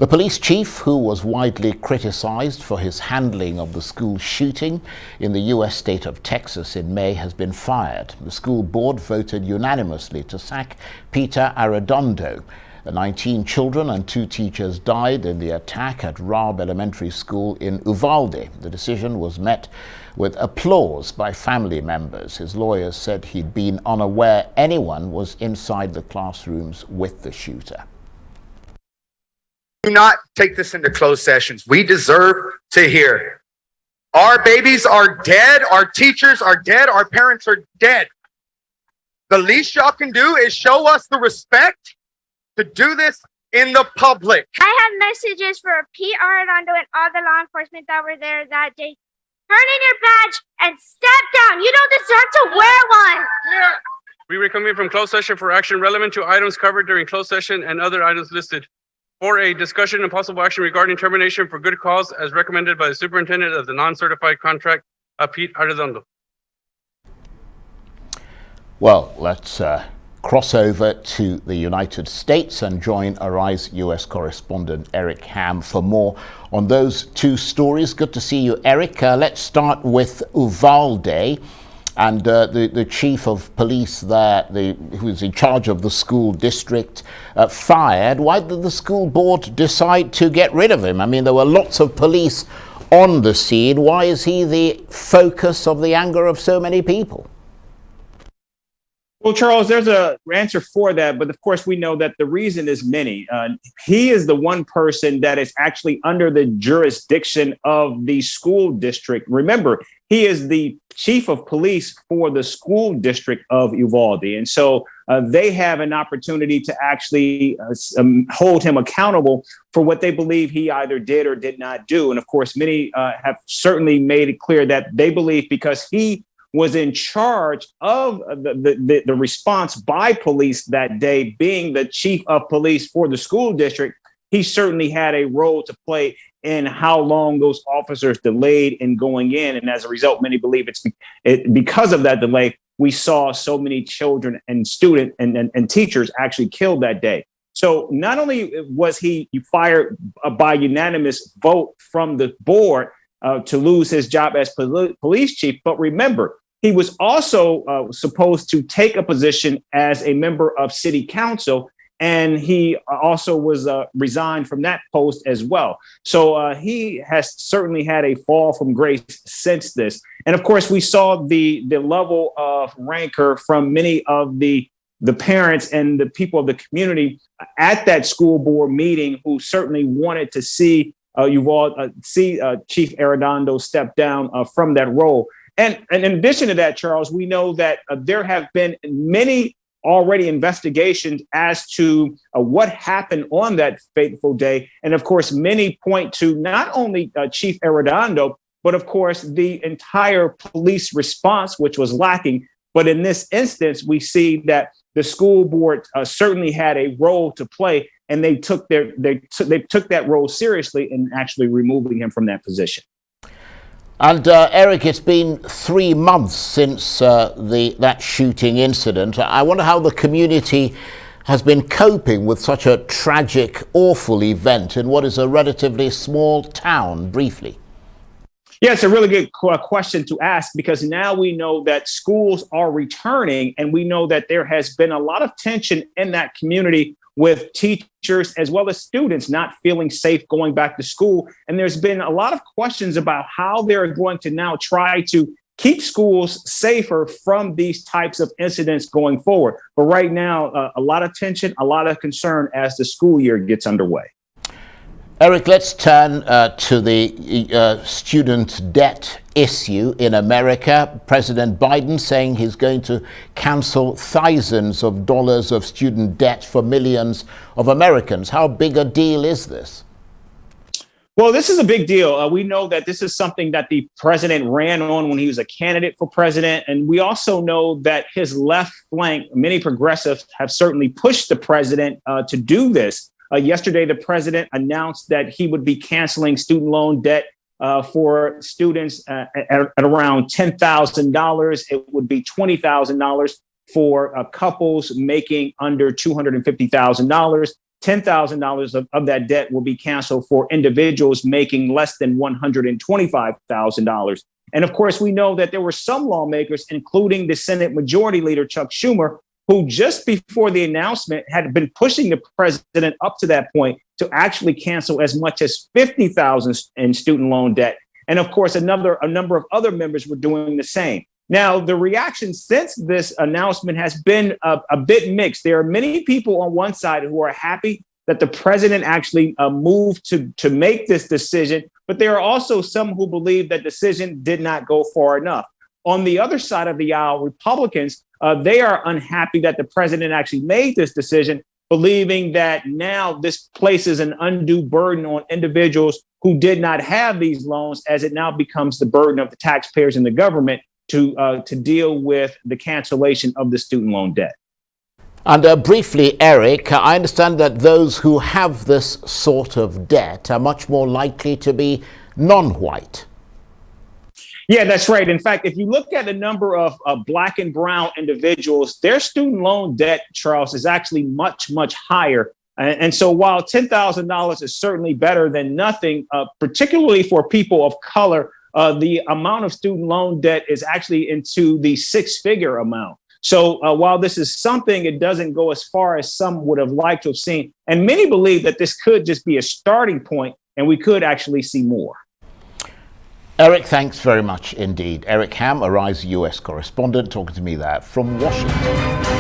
The police chief, who was widely criticized for his handling of the school shooting in the U.S. state of Texas in May, has been fired. The school board voted unanimously to sack Peter Arredondo. 19 children and 2 teachers died in the attack at Raab Elementary School in Uvalde. The decision was met with applause by family members. His lawyers said he'd been unaware anyone was inside the classrooms with the shooter. Do not take this into closed sessions. We deserve to hear. Our babies are dead. Our teachers are dead. Our parents are dead. The least y'all can do is show us the respect to do this in the public. I have messages for Pete Arredondo and all the law enforcement that were there that day. Turn in your badge and step down. You don't deserve to wear one. Yeah. We reconvene from closed session for action relevant to items covered during closed session and other items listed. For a discussion and possible action regarding termination for good cause as recommended by the superintendent of the non-certified contract, Pete Arredondo. Well, let's cross over to the United States and join Arise U.S. correspondent Eric Ham for more on those 2 stories. Good to see you, Eric. Let's start with Uvalde and the chief of police there, who's in charge of the school district, fired. Why did the school board decide to get rid of him? I mean, there were lots of police on the scene. Why is he the focus of the anger of so many people? Well, Charles, there's an answer for that, but of course we know that the reason is many. He is the one person that is actually under the jurisdiction of the school district. Remember, he is the chief of police for the school district of Uvalde. And so they have an opportunity to actually hold him accountable for what they believe he either did or did not do. And of course, many have certainly made it clear that they believe because he was in charge of the response by police that day, being the chief of police for the school district, he certainly had a role to play in how long those officers delayed in going in. And as a result, many believe it's because of that delay, we saw so many children and students and teachers actually killed that day. So not only was he fired by unanimous vote from the board to lose his job as police chief, but remember, he was also supposed to take a position as a member of city council, and he also was resigned from that post as well. So he has certainly had a fall from grace since this. And of course, we saw the level of rancor from many of the parents and the people of the community at that school board meeting who certainly wanted to see Chief Arredondo step down from that role. And in addition to that, Charles, we know that there have been many already investigations as to what happened on that fateful day. And of course, many point to not only Chief Arredondo, but of course, the entire police response, which was lacking. But in this instance, we see that the school board certainly had a role to play, and they took that role seriously in actually removing him from that position. And Eric, it's been 3 months since that shooting incident. I wonder how the community has been coping with such a tragic, awful event in what is a relatively small town, briefly. Yeah, it's a really good question to ask, because now we know that schools are returning, and we know that there has been a lot of tension in that community with teachers as well as students not feeling safe going back to school. And there's been a lot of questions about how they're going to now try to keep schools safer from these types of incidents going forward. But right now, a lot of tension, a lot of concern as the school year gets underway. Eric, let's turn to the student debt issue in America. President Biden saying he's going to cancel thousands of dollars of student debt for millions of Americans. How big a deal is this? Well, this is a big deal. We know that this is something that the president ran on when he was a candidate for president. And we also know that his left flank, many progressives have certainly pushed the president to do this. Yesterday, the president announced that he would be canceling student loan debt for students at around $10,000. It would be $20,000 for couples making under $250,000. $10,000 of that debt will be canceled for individuals making less than $125,000. And of course, we know that there were some lawmakers, including the Senate Majority Leader Chuck Schumer, who just before the announcement had been pushing the president up to that point to actually cancel as much as $50,000 in student loan debt. And of course, a number of other members were doing the same. Now, the reaction since this announcement has been a bit mixed. There are many people on one side who are happy that the president actually moved to make this decision, but there are also some who believe that decision did not go far enough. On the other side of the aisle, Republicans, they are unhappy that the president actually made this decision, believing that now this places an undue burden on individuals who did not have these loans, as it now becomes the burden of the taxpayers and the government to deal with the cancellation of the student loan debt. And briefly, Eric, I understand that those who have this sort of debt are much more likely to be non-white. Yeah, that's right. In fact, if you look at the number of Black and brown individuals, their student loan debt, Charles, is actually much, much higher. And so while $10,000 is certainly better than nothing, particularly for people of color, the amount of student loan debt is actually into the six-figure amount. So while this is something, it doesn't go as far as some would have liked to have seen. And many believe that this could just be a starting point and we could actually see more. Eric, thanks very much indeed. Eric Ham, Arise US correspondent, talking to me there from Washington.